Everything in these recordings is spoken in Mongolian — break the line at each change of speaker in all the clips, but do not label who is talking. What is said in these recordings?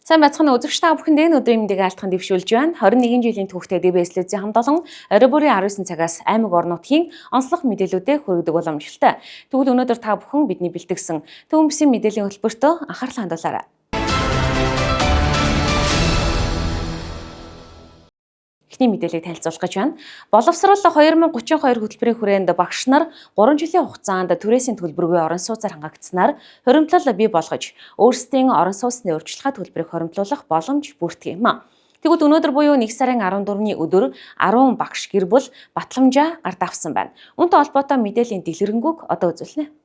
Сайн байцгаана үзэгч та бүхэнд энэ өдрийн мэндийг айлтгахын дэвшүүлж байна. 21 жилийн түүхтэй ДБС-ийн хамт олон орой бүрийн 19 цагаас аймаг орнуудын онцлог мэдээллүүдэд хүргэдэг боломжтой. Тэгвэл өнөөдөр та бүхэн бидний бэлтгэсэн төвөмбөсийн мэдээллийн хөтөлбөртөө анхаарал хандуулаарай. Эхний мэдээллийг танилцуулах гэж байна. Боловсрол 2032 хөтөлбөрийн хүрээнд багш нар 3 жилийн хугацаанд түрээсийн төлбөргүй орон сууцаар хангагдсанаар хуримтлал бий болгож, өөрсдийн орон сууцны урьдчилгаа төлбөрийг хуримтлуулах боломж бүртгэв юм. Тэгвэл өнөөдөр буюу 1 сарын 14-ний өдөр 10 багш гэр бүл батламжаа гарт авсан байна. Үүнтэй холбоотой мэдээллийн дэлгэрэнгүй одоо үзүүлнэ.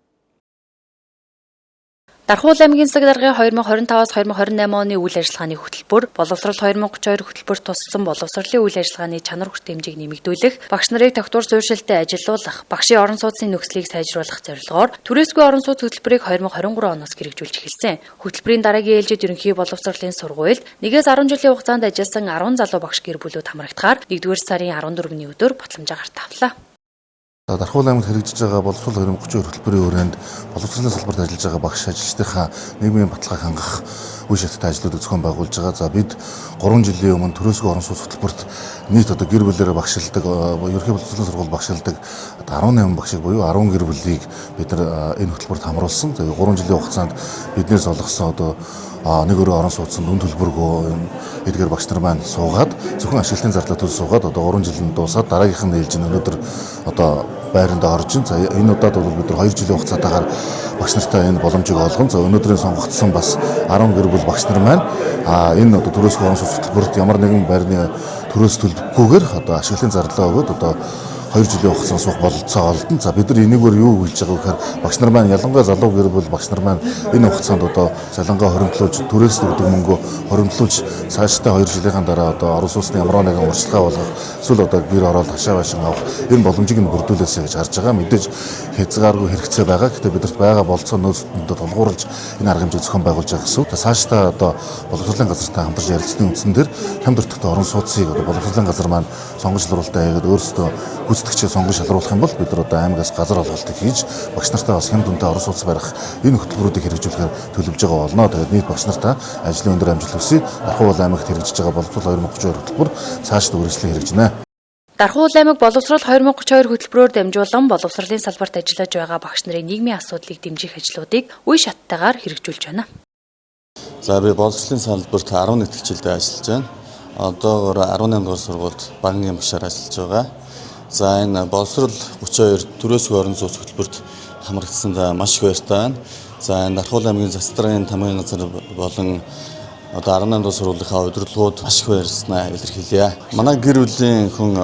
Дархуул аймгийн засаг даргын 2025-аас 2028 оны үйл ажиллагааны хөтөлбөр, боловсрол 2032 хөтөлбөрт туссан боловсролын үйл ажиллагааны чанар хүрт хэмжээг нэмэгдүүлэх, багш нарыг тогтвор суурьшилтай ажилуулах, багшийн орон сууцны нөхцөлийг сайжруулах зорилгоор түрээсгүй орон сууц хөтөлбөрийг 2023 оноос хэрэгжүүлж эхэлсэн. Хөтөлбөрийн дараагийн ээлжид ерөнхий боловсролын сургуульд 1-10 жилийн хугацаанд ажилласан 10 залуу багш гэр бүлүүд хамрагдахаар 1-р сарын 14-ний өдөр батламжаа гарт авлаа.
Дархуул аймагт хэрэгжиж байгаа боловсрол 2032 хөтөлбөрийн хүрээнд боловсролын салбарт ажиллаж байгаа багш ажилчдынхаа нийгмийн баталгааг хангах үе шаттай ажлуудыг зохион байгуулж байгаа. За бид 3 жилийн өмнө түрээсгүй орон сууц хөтөлбөрт нийт гэр бүлээрээ багшилдаг, ерөнхий боловсролын сургууль багшилдаг 18 багшиг буюу 10 гэр бүлийг бид энэ хөтөлбөрт хамруулсан. За 3 жилийн хугацаанд биднээс олгосон нэг өрөө орон сууцнд үн төлбөргүй эдгээр багш нар маань суугаад зөвхөн ашиглалтын зарлаа төл суугаад 3 жил нь дуусаад дараагийнх нь ээлж нь өнөөдөр байранда орж ин. За энэ удаад бол бид 2 жилийн хугацаатаагаар багш нартай энэ боломжийг олгон. За өнөөдрийн сонгогдсон бас 10 гэр бүл багш нар маань энэ түрээсгүй орон сууц хөтөлбөрт ямар нэгэн байрны түрээс төлбөхгүйгээр ашиглалтын зарлаа өгөөд 2 жилийн хугацаанд суух бололцоо олдно. За бид нар энийгээр юу хэлж байгаа вэ гэхээр багш нар маань ялангуяа залуу гэр бүл багш нар маань энэ хугацаанд цалингаа хоримтлуулж түрээс өгдөг мөнгөө хоримтлуулж цаашдаа 2 жилийн дараа орон сууцны ямар нэгэн урьдчилгаа болгох эсвэл гэр ороод хашаа башин авах энэ боломжийг нь бүрдүүлээсэй гэж харж байгаа. Мэдээж хязгааргүй хэрэгцээ байгаа. Гэхдээ бидэрт байгаа болцоо нөөцөнд тулгуурлаж энэ арга хэмжээг зохион байгуулж байгаа гэсэн. Цаашдаа боловсролын газартай хамтарч ярилцсны үндсэн дээр хямд өртөгтэй орон сууцыг боловсролын газар маань сонгож шалруулалтаа хийгээд өөрсдөө гүйцэтгэгчээ сонгож шалруулах юм бол бид нар аймагаас газар олголтыг хийж багш нартай бас хямд үнэтэй орон сууц барих энэ хөтөлбөрүүдийг хэрэгжүүлэхээр төлөвлөж байгаа болно. Тэгээд нийт багш нартай ажлын өндөр амжилт хүсье. Дархуул аймагт хэрэгжиж байгаа боловсрол 2032 хөтөлбөр цаашд үргэлжлэн хэрэгжинэ.
Дархуул аймаг боловсрол 2032 хөтөлбөрөөр дамжуулан боловсролын салбарт ажиллаж байгаа багш нарын нийгмийн асуудлыг дэмжих ажлуудыг үе шаттайгаар хэрэгжүүлж байна.
За би боловсролын салбарт 11 хичээлдээ ажиллаж байна. Одоогоор 18 дугаар сургуульд багийн багшаар ажиллаж байгаа. За энэ боловсрол 32 түрээсгүй орон сууц хөтөлбөрт хамрагдсанд маш их баяртай байна. За энэ Дархуул аймгийн засаг даргын тамгын газар болон 18 дугаар сургуулийнхаа удирдлагууд маш их баярлснаа илэрхийлье. Манай гэр бүлийн хүн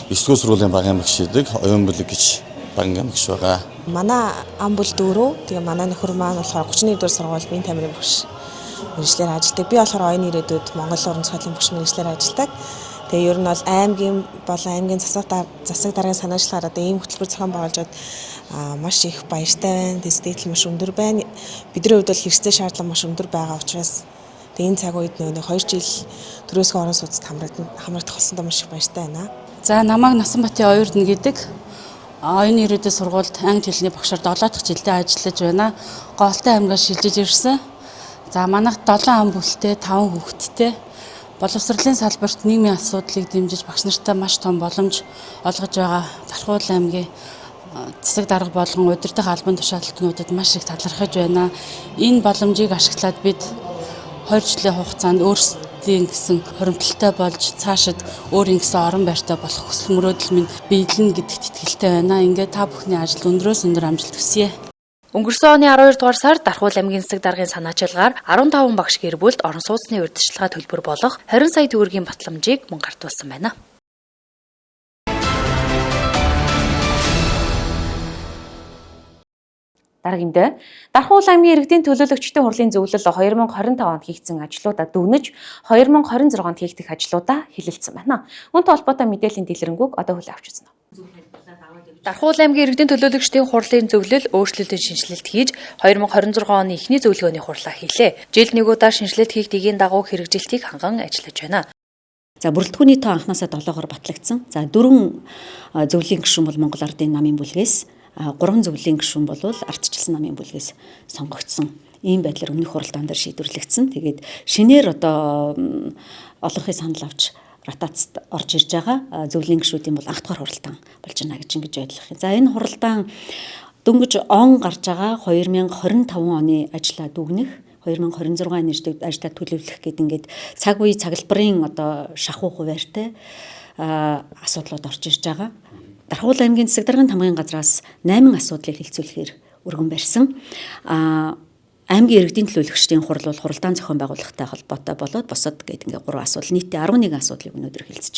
9 дугаар сургуулийн багийн багш идэг, оюун бүлэг гэж багийн багш байгаа.
Манай ам бүл дөрөв. Тэгээ манай нөхөр маань болохоор 31 дугаар сургууль биеийн тамирын багш мэргэжлэр ажилладаг. Би болохоор оюуны ирээдүйд Монгол Уран зохиолын багш мэргэжлэр ажилладаг. Тэгээ ер нь бол аймгийн засаг даргын санаачлахаар ийм хөтөлбөр зохион байгуулж маш их баяртай байна. Дэвсдэл маш өндөр байна. Бидний хувьд бол хэрэгцээ шаардлага маш өндөр байгаа учраас энэ цаг үед нэг 2 жил түрээсгүй орон сууцд хамрагдах болсондоо маш их баяртай байна.
За намайг Насанбатын Оюурдна гэдэг оюуны ирээдүйн сургуульд англи хэлний багшаар 7 дахь жилдээ ажиллаж байна. Голтой аймгаас шилжиж ирсэн. За манайх 7 ам бүлтэй 5 хүүхэдтэй. Боловсролын салбарт нийгмийн асуудлыг дэмжиж багш нартай маш том боломж олгож байгаа Дархуул аймгийн засаг дарга болон удирдах албан тушаалтнуудад маш их талархаж байна. Энэ боломжийг ашиглаад бид 2 жилийн хугацаанд өөрсдийн гэсэн хуримтлалтай болж цаашид өөрийн гэсэн орон байртай болох хүсэл мөрөөдөл минь биелнэ гэдэгт итгэлтэй байна. Ингээд та бүхний ажил өндрөөс өндөр амжилт хүсье.
Өнгөрсөн оны 12 дугаар сард Дархуул аймгийн засаг даргын санаачилгаар 15 багш гэр бүлд орон сууцны урьдчилгаа төлбөр болох 20 сая төгрөгийн батламжийг мөн гартуулсан байна. Дараагийнда Дархуул аймгийн иргэдийн төлөөлөгчдийн хурлын зөвлөл 2025 онд хийгдсэн ажлуудаа дүгнэж 2026 онд хийгдэх ажлуудаа хэлэлцсэн байна. Үүнтэй холбоотой мэдээллийн дэлгэрэнгүй одоо хүлээн авч үзнэ. Дархуул аймгийн иргэдийн төлөөлөгчдийн хурлын зөвлөл өөрчлөлтөнд шинжилэлт хийж 2026 оны эхний зөвлөгөөний хурлаа хийлээ. Жилд нэг удаа шинжилэлт хийх дэгийн дагуу хэрэгжилтийг ханган ажиллаж байна.
За бүрэлдэхүүний тоо анхнаасаа 7-оор батлагдсан. За 4 зөвлөлийн гишүүн бол Монгол Ардын намын бүлгээс 3 зөвлөлийн гишүүн бол ардчилсан намын бүлгээс сонгогдсон. Ийм байдлаар өмнөх хуралдаан дээр шийдвэрлэгдсэн. Тэгээд шинээр одоо олонхын санал авч ротацид орж ирж байгаа зөвлөлийн гишүүдийн бол анх дахь хуралдаан болж байна гэж ингэж ойлгох юм. За энэ хуралдаан дөнгөж он гарч байгаа 2025 оны ажлаа дүгнэх 2026 нэртэд ажлаа төлөвлөх гэдэг ингээд цаг үе цаглбарын одоо шахуу хуваарьтай асуудлууд орж ирж байгаа. Дархуул аймгийн засаг даргын тамгын газраас 8 асуудлыг хэлцүүлэхээр өргөн барьсан. Аймгийн иргэдийн төлөөлөгчдийн хурал бол хуралдаан зохион байгуулалттай холбоотой болоод босод гэдэг ингээ 3 асуудал нийтдээ 11 асуудлыг өнөөдөр хэлцэж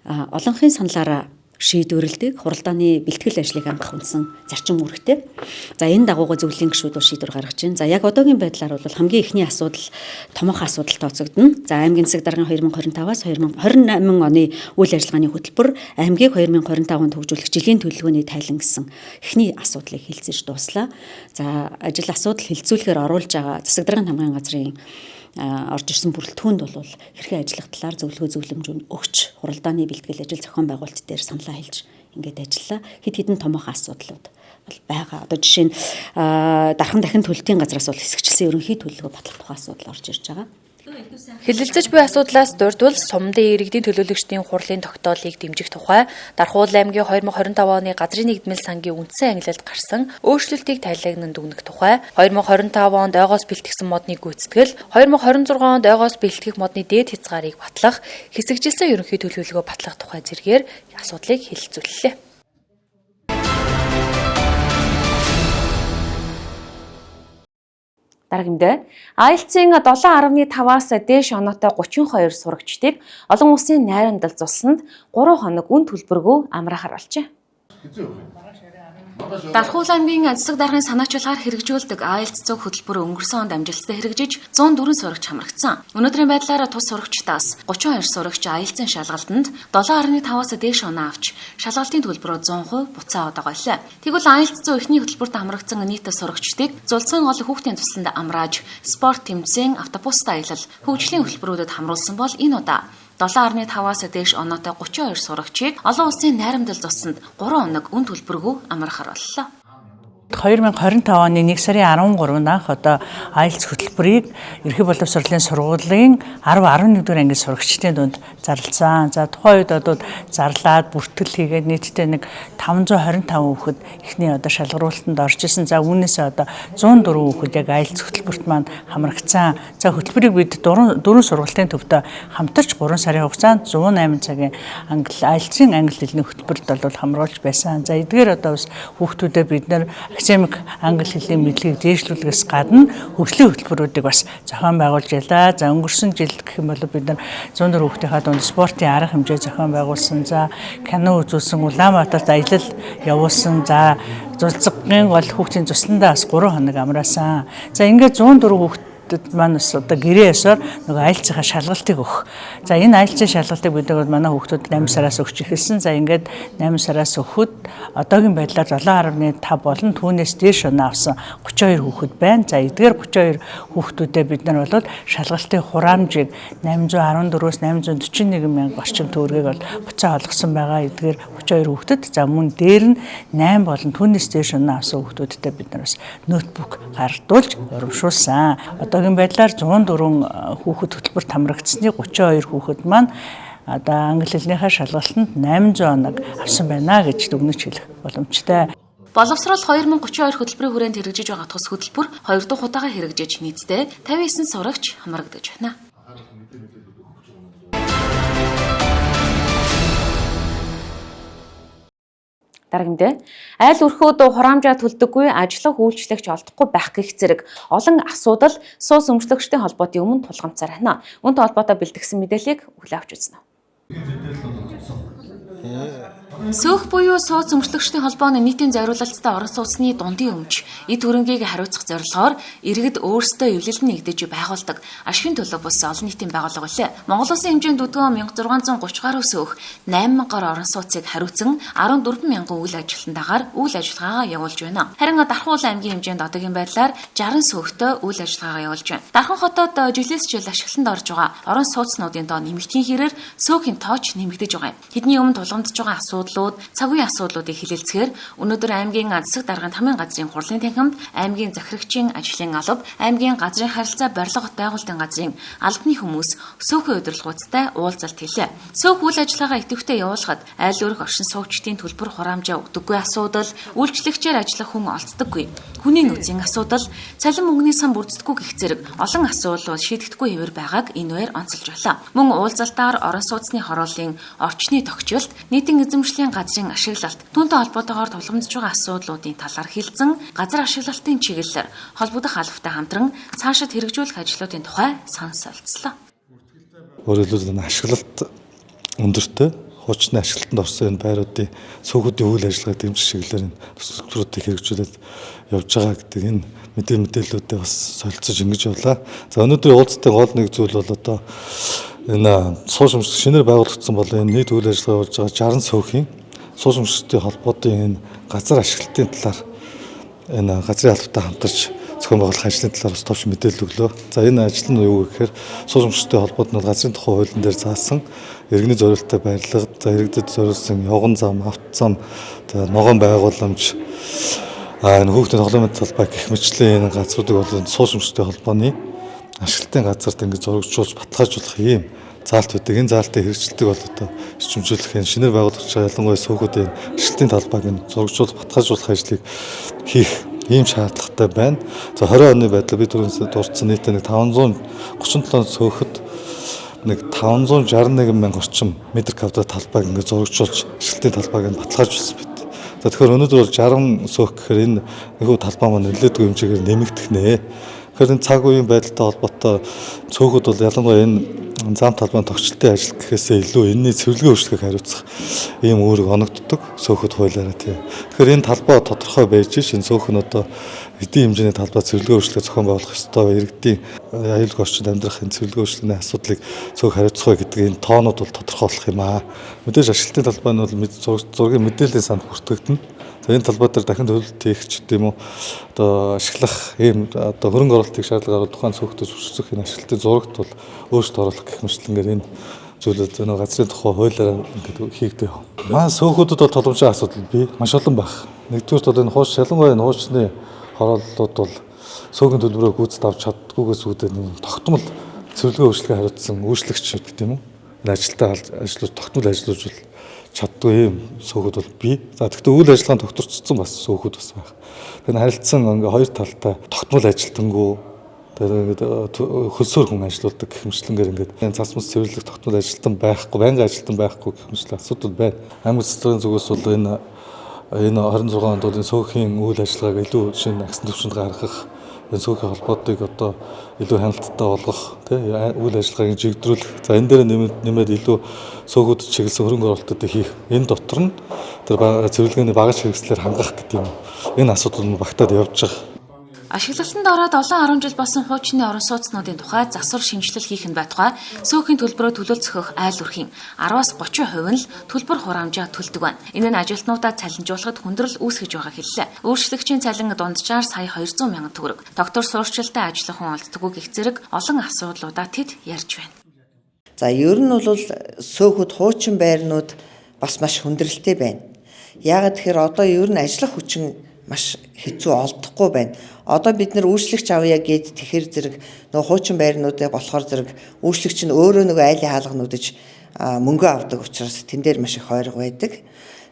байна. Олонхын саналаараа шийдвэрлэдэг хуралдааны бэлтгэл ажлыг хангах үндсэн зарчим үүрэгтэй. За энэ дагууга зөвлөлийн гишүүд бол шийдвэр гаргаж байна. За яг одоогийн байдлаар бол хамгийн ихний асуудал томоохон асуудал тооцогдно. За аймгийн засаг даргын 2025-аас 2028 оны үйл ажиллагааны хөтөлбөр аймгийг 2025 онд хөгжүүлэх жилийн төлөвлөгөөний тайлан гэсэн ихний асуудлыг хэлцэж дууслаа. За ажил асуудал хэлцүүлэхээр оруулж байгаа засаг даргын тамгын газрын орж ирсэн бүрэлдэхүүнд бол хэрхэн ажиллах талаар зөвлөгөө зөвлөмж өгч хуралдааны бэлтгэл ажил зохион байгуулалт дээр саналаа хэлж ингээд ажиллаа. Хэд хэдэн томоохон асуудлууд бол байгаа. Одоо жишээ нь дархан дахин төлөлтийн газраас бол хэсэгчлсэн ерөнхий төлөвлөгөө батлах тухай асуудал орж ирж байгаа.
Хэлэлцэж буй асуудлаас дурдвал сумдын иргэдийн төлөөлөгчдийн хурлын тогтоолыг дэмжих тухай Дархуул аймгийн 2025 оны газрын нэгдмэл сангийн үндсэн ангилалд гарсан өөрчлөлтийг тайлагнан дүгнэх тухай 2025 онд ойгоос бэлтгэсэн модны гүйцэтгэл 2026 онд ойгоос бэлтгэх модны дээд хязгаарыг батлах хэсэгжилсэн ерөнхий төлөвлөгөө батлах тухай зэргээр асуудлыг хэлэлцүүллээ.
Дарагимдээ IELTS-ийн 7.5-аас дээш оноотой 32 сурагчдыг олон улсын найрамдал цусланд 3 хоног үн төлбөргүй амраахаар болжээ.
Дархуул аймгийн засаг даргын санаачлагаар хэрэгжүүлдэг IELTS зөв хөтөлбөр өнгөрсөн онд амжилттай хэрэгжиж 104 сурагч хамрагдсан. Өнөөдрийн байдлаар тус сурагчдаас 32 сурагч IELTS-ийн шалгалтанд 7.5-аас дээш оноо авч шалгалтын төлбөрөө 100% буцаа аваагаалаа. Тэгвэл IELTS зөв эхний хөтөлбөрт хамрагдсан нийт сурагчдыг Зулцхан олон хүүхдийн тусланд амрааж спорт тэмцээн, автобуст аялал, хөгжлийн хөтөлбөрүүдэд хамруулсан бол энэ удаа 7.5-аас дээш оноотой 32 сурагчийг олон улсын найрамдал цусланд 3 хоног үн төлбөргүй амраахаар боллоо.
2025 оны 1 сарын 13-наас одоо IELTS хөтөлбөрийг Ерхий боловсролын сургуулийн 10-11 дугаар ангийн сурагчдын дунд зарласан. За тухайн үед одоо зарлаад бүртгэл хийгээд нийтдээ нэг 525 хүүхэд ихний одоо шалгаруулалтанд орж исэн. За үүнээсээ одоо 104 хүүхэд яг IELTS хөтөлбөрт маань хамрагдсан. За хөтөлбөрийг бид 4 сургуулийн төвдөө хамтарч 3 сарын хугацаанд 108 цагийн IELTS-ийн англи хэлний хөтөлбөрт бол хамруулж байсан. За эдгээр одоо бас хүүхдүүдэд бид нэр академик англи хэлний мэдлэгийг дээшлүүлэхээс гадна хөгжлийн хөтөлбөрүүдийг бас зохион байгуулж байлаа. За өнгөрсөн жил гэх юм бол бид нар 104 хүүхдийнхаа дунд спортын арга хэмжээ зохион байгуулсан. За кино үзүүлсэн, Улаанбаатарт аялал явуулсан. За Зулцгийн бол хүүхдийн тусландаа бас 3 хоног амраасан. За ингээд 104 хүүхд маань одоо гэрээ ёсоор нөгөө IELTS-ийн шалгалтыг өгөх. За энэ IELTS-ийн шалгалтыг бид манай хүүхдүүд 8 сараас өгч эхэлсэн. За ингээд 8 сараас өгөхөд одоогийн байдлаар 7.5 болон түүнээс дээш оноо авсан 32 хүүхэд байна. За эдгээр 32 хүүхдүүдэд бид нар бол шалгалтын хураамжийг 814-өөс 841 мянга орчим төгрөгийг бол буцаа олгосон байгаа. Эдгээр 32 хүүхдэд за мөн дээр нь 8 болон түүнээс дээш оноо авсан хүүхдүүдэд бид нар бас ноутбук гардуулж урамшуулсан. Одоогийн байдлаар 104 хүүхэд хөтөлбөрт хамрагдсны 32 хүүхэд маань одоо англи хэлнийхээ шалгалтанд 800 оног авсан байна гэж дүгнэж хэлэх боломжтой.
Боловсрол 2032 хөтөлбөрийн хүрээнд хэрэгжиж байгаа тус хөтөлбөр 2 дахь удаага хэрэгжиж нийтдээ 59 сурагч хамрагдаж байна.
Дарагимдээ айл өрхөөд хураамжаа төлдөггүй ажиллах үйлчлэгч олдохгүй байх гэх зэрэг олон асуудал суус өмчлөгчдийн холбоотын өмнө тулгамцаар байна. Үүнтэй холбоотой бэлтгэсэн мэдээллийг үхлээ авч үзнэ. Сөөх буюу сууц өмчлөгчдийн холбооны нийтийн зориулалттай орон сууцны дундын өмч эд хөрөнгийг хариуцах зорилгоор иргэд өөрсдөө эвлэлд нэгдэж байгуулдаг ашигын төлөө бус олон нийтийн байгууллага билээ. Монгол Улсын хэмжээнд өдгөө 1630 гаруй сөөх 8 гаруй орон сууцыг хариуцсан 14 мянган үйл ажилтнаагаар үйл ажиллагаагаа явуулж байна. Харин Дархуул аймгийн хэмжээнд одоогийн байдлаар 60 сөөхтэй үйл ажиллагаагаа явуулж байна. Дархан хотод жилээс жил ашиглалтанд орж байгаа орон сууцнуудын доо нэмэгдэхийн хэрээр сөөхийн тооч нэмэгдэж байгаа юм. Хэдний өмнө тулгамдж байгаа асуудал асуудлууд, цаг үеийн асуудлуудыг хилэлцгээр өнөөдөр аймгийн засаг даргын тамирын газрын хурлын танхимд аймгийн захирагчийн ажлын алба, аймгийн газрын харилцаа барилга байгуулалтын газрын албаны хүмүүс сөөхөн удирдлагуудтай уулзалт хийлээ. Сөөх үйл ажиллагаа идэвхтэй явуулахад айл өрх оршин суугчдын төлбөр хураамжаа өгдөггүй асуудал, үйлчлэгчээр ажиллах хүн олцдоггүй, хүний нөөцийн асуудал, цалин мөнгөний сан бүрддэггүй гэх зэрэг олон асуудлууд шийдэгдэхгүй хэвээр байгааг энэ баяр онцолж байлаа. Мөн уулзалтаар орон сууцны хорооллын орчны тогтчлолт, нийтийн эзэмшлийн газрын ашиглалт, түүнтэй холбоотойгоор тулгамдж байгаа асуудлуудын талаар хэлсэн, газар ашиглалтын чиглэлээр холбогдох албатай хамтран цаашид хэрэгжүүлэх ажлуудын тухай санал солилцлоо.
Өөрөөр хэлбэл ашиглалт өндөртэй хуучны ашиглалтанд орсон энэ байруудын сөөхүүдийн үйл ажиллагаа дэмжих чиглэлээр энэ структуруудыг хэрэгжүүлээд явж байгаа гэдэг энэ мэдээллүүдээ бас солилцож ингэж явлаа. За өнөөдрийн уулзалтын гол нэг зүйл бол одоо энэ суушмжлэг шинээр байгуулагдсан бол энэ нийт үйл ажиллагаа явуулж байгаа 60 сөөхийн суушмжлэгтэй холбоотой энэ газар ашиглалтын талаар энэ газрын албатай хамтарч зохион байгуулах ажлын талаар бас товч мэдээлэл өглөө. За энэ ажил нь юу гэхээр суушмжлэгтэй холбоотой нь газрын тухай хуулийн дээр заасан иргэний зориулалттай барилга, за иргэдэд зориулсан явган зам, автозам, ногоон байгууламж, энэ хүүхдийн тоглоомын талбай гэх мэтчлэн энэ газруудыг бол суушмжлэгтэй холбооны ашиглалтын газарт ингэж зурагжуулж баталгаажуулах ийм заалт үүдэг. Энэ заалтыг хэрэгжилдэг бол одоо эрчимжүүлэх энэ шинээр байгуулагдаж байгаа ялангуяа сөөхүүдийн ашиглалтын талбайг нь зурагжуулах, баталгаажуулах ажлыг хийх ийм шаардлагатай байна. За 20 оны байдлаар бид түрүүнээс дурдсан нийтээ нэг 537 сөөхөд нэг 561 мянга орчим метр квадрат талбайг ингээд зурагжуулж ашиглалтын талбайг нь баталгаажуулсан байт. За тэгэхээр өнөөдөр бол 60 сөөх гэхээр энэ нөхөө талбай маань нэлээдгүй хэмжээгээр нэмэгдэх нэ. Тэгэхээр энэ цаг үеийн байдалтай холбоотой цөөхөд бол ялангуяа энэ зам талбайн тогтчлтын ажил гэхээсээ илүү энэний цэвэрлэгийн үйлчлэгийг хариуцах ийм үүрэг оногддог сөөхөд хуулиараа тийм. Тэгэхээр энэ талбай тодорхой байж энэ сөөх нь одоо эдийн хэмжээний талбай цэвэрлэгийн үйлчлэгийг зохион байгуулах ёстой, иргэдийн аюулгүй орчинд амьдрах энэ цэвэрлэгийн үйлчлэгийн асуудлыг цөөх хариуцах гэдэг энэ тоонууд бол тодорхой болох юм аа. Мэдээж ашиглалтын талбай нь бол зургийн мэдээллийн санд бүртгэгдэнэ. За энэ талбай дээр дахин төлөлт хийх ч гэдэм үү одоо ашиглах ийм одоо хөрөнгө оруулалтыг шаардлага гаргах тухайн сөөхдөд зөвшөөрөх энэ ашиглалтын зурагт бол өөрчлөлт оруулах гэх мэтлэнгээр энэ зүйлүүд энэ газрын тухай хуулиараа ингээд хийгдэх. Маа сөөхүүдэд бол толомжийн асуудал бий маш олон байх. Нэгдүгürt бол энэ хууч ялангуяа энэ хуучны хорооллууд бол сөөгийн төлбөрөө гүйцэд авч чаддгүйгээс үүдээ тогтмол цэвэрлэгийн үйлчлэгээ хариуцсан үйлчлэгч гэдэг юм уу? Энэ ажилтаа ажлууд тогтмол ажиллуулж чаддгүй ийм сөөхүүд бол бий. За тэгвэл үйл ажиллагаанд тогтворцсон бас сөөхүүд бас байх. Тэгэхээр харилцсан ингээ хоёр талтай тогтмол ажилтангуу тэгээд хөлсөөр хүн ажилуулдаг гэх мэтлэнгээр ингээд энэ цас мас цэвэрлэх тогтмол ажилтан байхгүй, байнгын ажилтан байхгүй гэх мэтлэн асуудал байна. Аймаг цэцлэгийн зүгээс бол энэ 26 онд бол энэ сөөхийн үйл ажиллагааг илүү шинэ агсан төвшөнд гаргах, энэ сөөхийн холбоотыг одоо илүү хяналттай болгох, үйл ажиллагааг жигдрүүлэх. За энэ дээр нэмээд илүү сөөхүүд чиглэсэн хөрөнгө оруулалтуудыг хийх. Энэ дотор нь тэр цэвэрлэгээний багаж хэрэгслээр хангах гэдэг юм. Энэ асуудал нь багтаад явж байгаа.
Ашиглалтанд ороод олон 10 жил болсон хуучны орон сууцнуудын тухай засвар шинжилэл хийх нь байтугай сөөхийн төлбөрөө төлөлцөх айл өрхийн 10-аас 30% нь л төлбөр хураамжаа төлдөг байна. Энэ нь ажилтнуудаа цалинжуулахад хүндрэл үүсгэж байгаа хэллээ. Үйлчлэгчийн цалин дунджаар сая 200 мянган төгрөг. Доктор суурьшилтай ажиллах хүн олддоггүй гэх зэрэг олон асуудлуудаа тэд ярьж байна.
За ер нь бол сөөхөд хуучин байрнууд бас маш хүндрэлтэй байна. Яагаад тэгэхээр одоо ер нь ажиллах хүчин маш хэцүү олдохгүй байна. Одоо бид нэр үйлчлэгч авъя гэд тэгэхэр зэрэг нөгөө хуучин байрнуудыг болохоор зэрэг үйлчлэгч нь өөрөө нөгөө айлын хаалгануудаж мөнгө авдаг учраас тэн дээр маш их ойрго байдаг.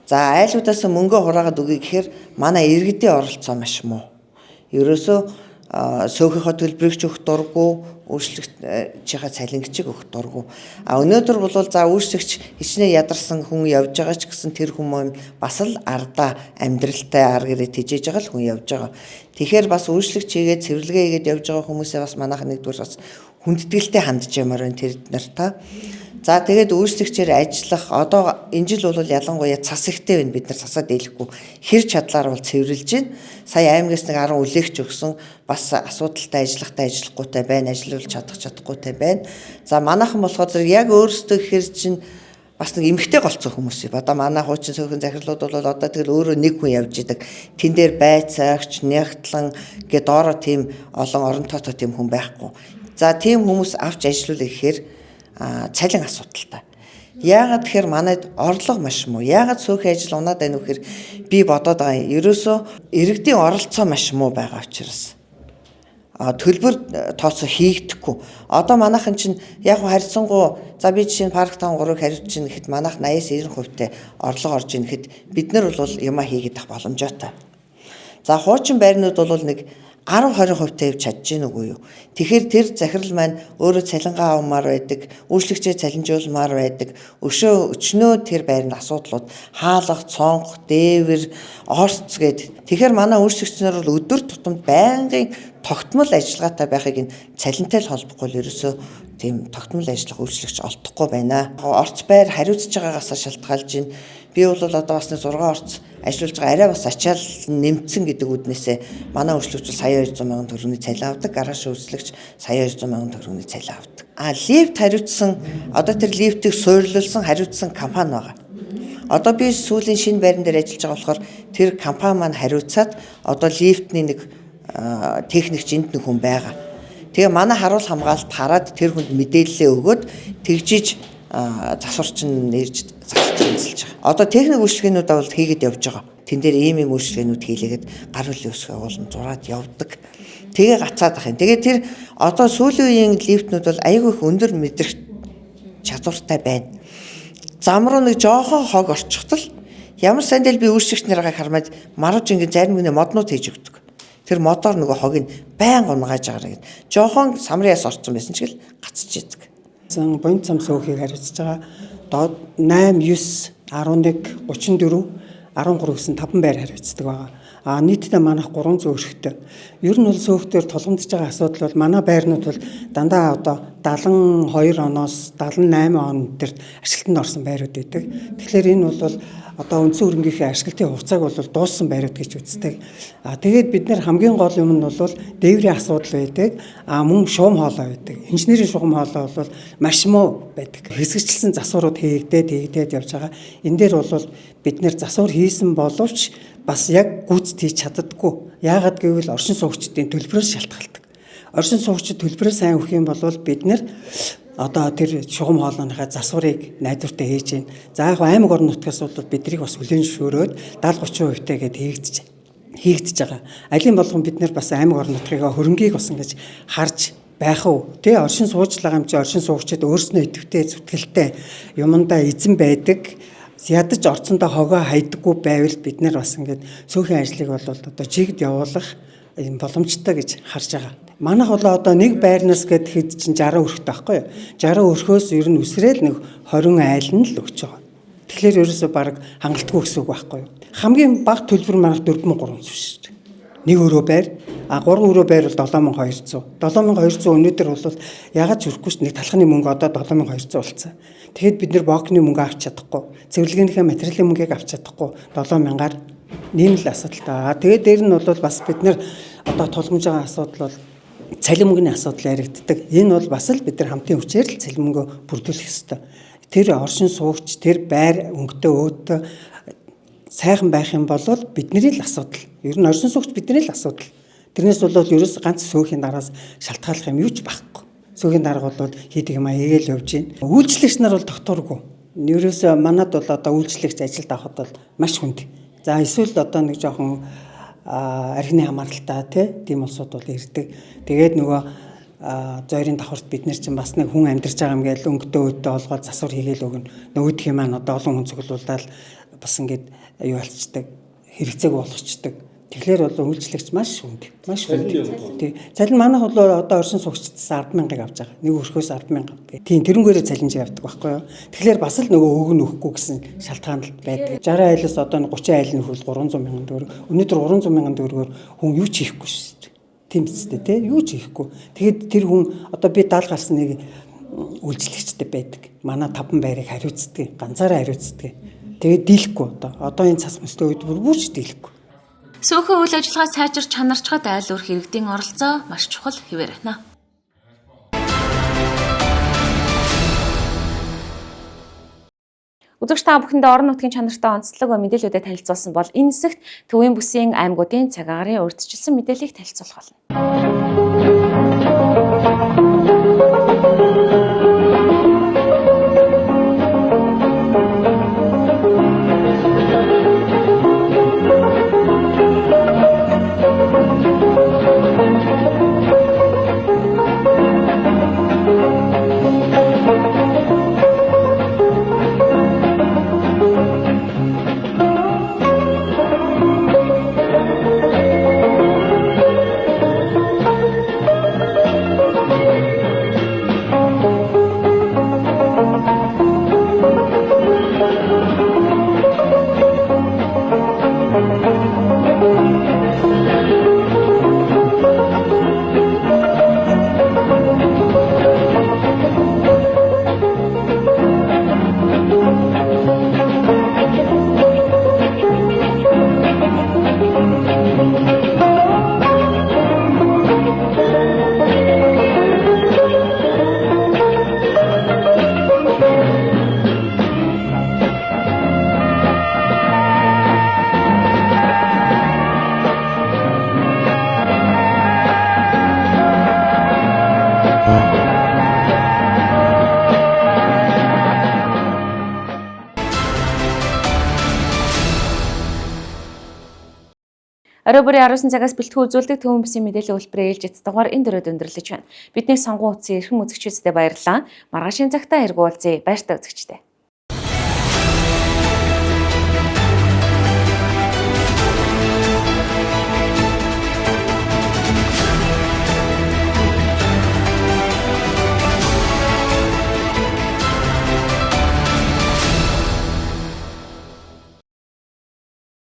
За айлуудаас мөнгө хураагаад өгье гэхээр манай иргэдийн оролцоо маш муу. Ерөөсөө сөөхийнхөө төлбөрийг ч өгөх дурггүй, үйлчлэгчийнхаа цалингчийг өгөх дурггүй. Өнөөдөр бол за үйлчлэгч хичнээн ядарсан хүн явж байгаа ч гэсэн тэр хүмүүс бас л ардаа амьдралтай ар гэрээ тижээж байгаа л хүн явж байгаа. Тэгэхээр бас үйлчлэгч хийгээд цэвэрлэгээ хийгээд явж байгаа хүмүүсээ бас манайх нэгдүгээр бас хүндэтгэлтэй хандж ямаар байна тэр нартай. За тэгээд үйлчлэгчээр ажиллах одоо энэ жил бол ялангуяа цас ихтэй байна. Бид нар цасаа дийлэхгүй хэр чадлаар бол цэвэрлж байна. Сая аймагаас нэг 10 үлээгч өгсөн бас асуудалтай ажиллахтай ажиллахгүйтэй байна, ажиллуулж чадахгүйтэй байна. За манайхан болохоор зэрэг яг өөрсдөө гэхэр чинь бас нэг эмгтэй голцсон хүмүүс. Одоо манай хуучин сөөхөн захирлууд бол одоо тэгэл өөрөө нэг хүн явж идэг. Тэн дээр байцаагч, нягтлан гэдэг доороо тийм олон оронтойтой тийм хүн байхгүй. За тийм хүмүүс авч ажиллуулах гэхээр цалин асуудалтай. Яагаад тэгэхээр манайд орлого маш муу. Яагаад цөөхөн ажил унаад байна вэ гэхээр би бодоод байгаа юм. Ерөөсөө иргэдийн оролцоо маш муу байгаа учраас. Төлбөр тооцоо хийгдэхгүй. Одоо манайхан чинь яг харьцангуй за би жишээ нь парк таун 3-ыг хариуцж чинь гэхэд манайх 80-90% орлого орж ийн гэхэд бид нар бол юма хийгээд авах боломжтой. За хуучин байрнууд бол нэг 10-20% тавьж чадж гин үгүй юу. Тэгэхээр тэр захирал маань өөрөө цалингаа авмаар байдаг, үйлчлэгчээ цалинжуулмаар байдаг. Өчнөө тэр байрны асуудлууд хаалга, цонх, дээвэр, орц гээд. Тэгэхээр манай үйлчлэгч нар бол өдөр тутамд байнгын тогтмол ажиллагаатай байхыг энэ цалинтай л холбохгүй л ерөөсөө тийм тогтмол ажиллах үйлчлэгч олдохгүй байна. Орц байр хариуцж байгаагаас шалтгаалж байна. Би бол одоо бас 6 орц ажиллаж байгаа арай бас ачаал нэмсэн гэдэг үднээсээ манай үйлчлэгч сая 200 сая төгрөгийн цалин авдаг, гараж үйлчлэгч сая 200 сая төгрөгийн цалин авдаг. Лифт хариуцсан одоо тэр лифтийг суйрлуулсан хариуцсан компани байгаа. Одоо би сүүлийн шинэ байран дээр ажиллаж байгаа болохоор тэр компани маань хариуцаад одоо лифтний нэг техникч энд нэг хүн байгаа. Тэгээ манай харуул хамгаалалт хараад тэр хүнд мэдээлэлээ өгөөд тэгжиж засварч нь нэрж засалж байгаа. Одоо техник үйлчлэгээнүүд бол хийгээд явж байгаа. Тэн дээр ийм үйлчлэгээнүүд хийлээгээд гар хүлийн өсгөө уулын зураад явдаг. Тэгээ гацаад ах юм. Тэгээ тэр одоо сүүлийн үеийн лифтнүүд бол айгүй их өндөр мэдрэх чадвартай байна. Зам руу нэг жоохон хог орчихтол ямар сандал би үйлчлэгч нарыг хармаад марууж ингэ зарим нэг моднууд хийж өгдөг. Тэр модоор нөгөө хогийг байн унгааж байгаараа гэд. Жоохон самриас орцсон байсан ч гэл гацж идэг.
Бонц цам сөөхийг хариуцж байгаа. Доод 8, 9, 11, 34, 13 гэсэн 5 байр хариуцдаг байгаа. Нийтдээ манайх 300 өрхтэй. Ер нь бол сөөхтөр тулгамдж байгаа асуудал бол манай байрнууд бол дандаа одоо 72 оноос 78 он дээр ашиглалтанд орсон байрууд байдаг. Тэгэхээр энэ бол одоо үндсэн хөрөнгөхийн ашиглалтын хугацааг бол дууссан байрууд гэж үздэг. Тэгээд бид нэр хамгийн гол юм нь бол дээврийн асуудал байдаг. Мөн шугам хоолой байдаг. Инженерийн шугам хоолой бол маш муу байдаг. Хэсэгчлсэн засварууд хийгдээд явж байгаа. Энэ дээр бол бид нэр засвар хийсэн боловч бас яг гүйцэд хийж чаддаггүй. Яагаад гэвэл оршин суугчдын төлбөрөөс шалтгаалдаг. Оршин суугчид төлбөрөө сайн өгөх юм бол бид нэр одоо тэр шугам хоолойныхаа засварыг найдвартай хийж гин. За яг аймаг орон нутгаас бол биднийг бас хүлээн зөвшөөрөөд 70-30% гээд хийгдэж байгаа. Алин болгон бид нар бас аймаг орон нутгийг хөрөнгийг бас ингэж харж байх уу. Тэ оршин суужлага юм чи оршин суугчид өөрснөө идэвхтэй зүтгэлтэй юмдаа эзэн байдаг. Ядаж орцондоо хогоо хайдаггүй байвал бид нар бас ингээд сөөхөн ажлыг бол одоо чигд явуулах юм боломжтой гэж харж байгаа. Манайх бол одоо нэг байрнаас гээд хэд чинь 60 өрхтэй байхгүй юу? 60 өрхөөс ер нь үсрээл нэг 20 айл нь л өгч байгаа. Тэгэхээр ерөөсөө баг хангалтгүй гэсэн үг байхгүй юу? Хамгийн бага төлбөр манайх 4300 шүү дээ. Нэг өрөө байр, 3 өрөө байр бол 7200. 7200 өнөөдөр бол ягаад ч өрөхгүй шүү. Нэг талхны мөнгө одоо 7200 болсон. Тэгэхэд бид нэр бокны мөнгө авч чадахгүй, цэвэрлэгийнхээ материалын мөнгийг авч чадахгүй 7000-аар ийм л асуудалтай. Тэгээд дээр нь бол бас бид нэр одоо тулгамж байгаа асуудал бол цалин мөнгөний асуудал яригддаг. Энэ бол бас л бид нар хамтын хүчээр л цалин мөнгөө бүрдүүлэх ёстой. Тэр оршин суугч, тэр байр өнгөтэй өөдөө сайхан байх юм бол бидний л асуудал. Ер нь оршин суугч бидний л асуудал. Тэрнээс бол ерөөс ганц сөөхийн дараас шалтгааллах юм юу ч байхгүй. Сөөхийн дарга бол хийдэг юм хийгээл явж гин. Үйлчлэгч нар бол докторгүй. Ерөөсөө манад бол одоо үйлчлэгч ажилд авахд бол маш хүнд. За эсвэл одоо нэг жоохон архины хамааралтай тийм улсууд бол ирдэг. Тэгээд нөгөө зойрын давхарт бид нар чинь бас нэг хүн амьдарч байгаа юм гээл өнгөтэй өөдөө олгоод засвар хийгээл өгнө. Нөгөөдх юм маань одоо олон хүн цуглуулаад бас ингээд юу болцдог, хэрэгцээг болгочдөг. Тэгэхээр бол үйлчлэгч маш хүнд. Тий. Цалин манайх бол одоо оршин суугчдаас 100000-ыг авч байгаа. Нэг өрхөөс 100000. Тийм тэрнгээрээ цалинж явдаг байхгүй юу? Тэгэхээр бас л нөгөө өг нь өгөхгүй гэсэн шалтгаан л байдаг. 60 айлаас одоо 30 айл нь хөл 300,000 төгрөг. Өнөөдөр 300,000 төгрөгөөр хүн юу ч хийхгүй шүү дээ. Тийм үстэй тий. Юу ч хийхгүй. Тэгэхэд тэр хүн одоо би 70 гарсан нэг үйлчлэгчтэй байдаг. Манай 5 байрыг хариуцдаг. Ганцаараа хариуцдаг. Тэгээд дийлэхгүй одоо энэ цас мөстэй үед бүрч дийлэхгүй.
Сөөхөн үйл ажиллагаа сайжирч чанарчхад айл өрх иргэдийн оролцоо маш чухал хэвээр байна. Үзэгч та бүхэндээ орон нутгийн чанартай онцлог ба мэдээлэлүүдэд танилцуулсан бол энэ хэсэгт төвийн бүсийн аймагуудын цаг агарын урьдчилсан мэдээллийг танилцуулах болно. Орой бүрийн 19 цагаас бэлтгэн үзүүлдэг Төвөн бүсийн мэдээллийн үйлбэрээ ээлж эцдугаар энэ дөрөд өндөрлөж байна. Бидний сонгуун утсын эрхэм үзэгчдтэй баярлалаа. Маргаашийн цагтаа эргүүлзье. Баяртай үзэгчдээ.